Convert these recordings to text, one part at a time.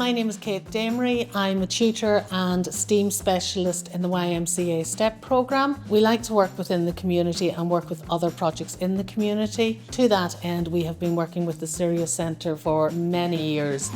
my name is Kate Damery. I'm a tutor and STEAM specialist in the YMCA STEP programme. We like to work within the community and work with other projects in the community. To that end, we have been working with the Sirius Centre for many years.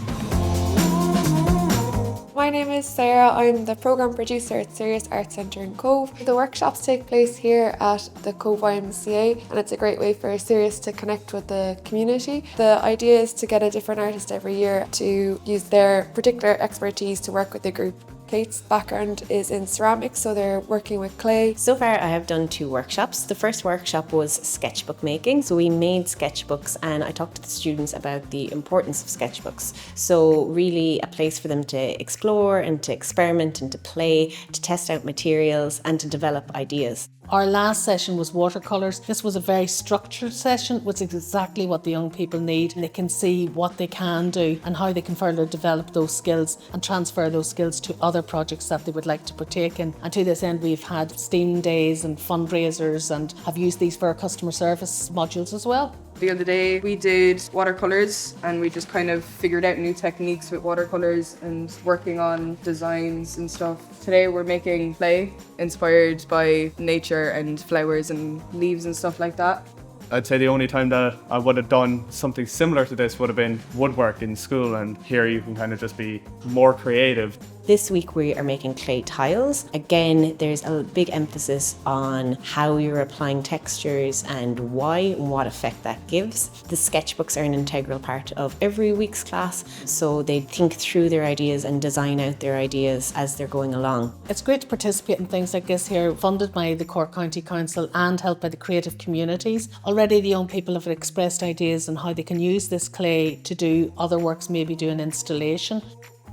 My name is Sarah. I'm the programme producer at Sirius Arts Centre in Cobh. The workshops take place here at the Cobh YMCA, and it's a great way for Sirius to connect with the community. The idea is to get a different artist every year to use their particular expertise to work with the group. Kate's background is in ceramics, so they're working with clay. So far I have done 2 workshops. The first workshop was sketchbook making. So we made sketchbooks and I talked to the students about the importance of sketchbooks. So really a place for them to explore and to experiment and to play, to test out materials and to develop ideas. Our last session was watercolours. This was a very structured session, which is exactly what the young people need. They can see what they can do and how they can further develop those skills and transfer those skills to other projects that they would like to partake in. And to this end, we've had STEAM days and fundraisers and have used these for our customer service modules as well. The other day we did watercolours and we just kind of figured out new techniques with watercolours and working on designs and stuff. Today we're making clay inspired by nature and flowers and leaves and stuff like that. I'd say the only time that I would have done something similar to this would have been woodwork in school, and here you can kind of just be more creative. This week we are making clay tiles. Again, there's a big emphasis on how you're applying textures and why and what effect that gives. The sketchbooks are an integral part of every week's class, so they think through their ideas and design out their ideas as they're going along. It's great to participate in things like this here, funded by the Cork County Council and helped by the creative communities. Already the young people have expressed ideas on how they can use this clay to do other works, maybe do an installation.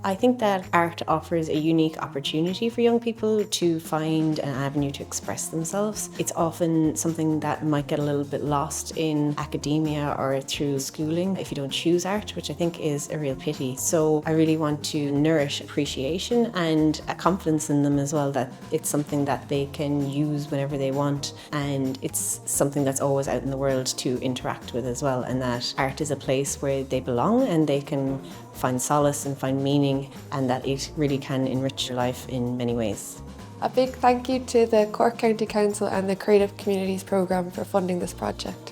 I think that art offers a unique opportunity for young people to find an avenue to express themselves. It's often something that might get a little bit lost in academia or through schooling if you don't choose art, which I think is a real pity. So I really want to nourish appreciation and a confidence in them as well, that it's something that they can use whenever they want, and it's something that's always out in the world to interact with as well, and that art is a place where they belong and they can find solace and find meaning, and that it really can enrich your life in many ways. A big thank you to the Cork County Council and the Creative Communities programme for funding this project.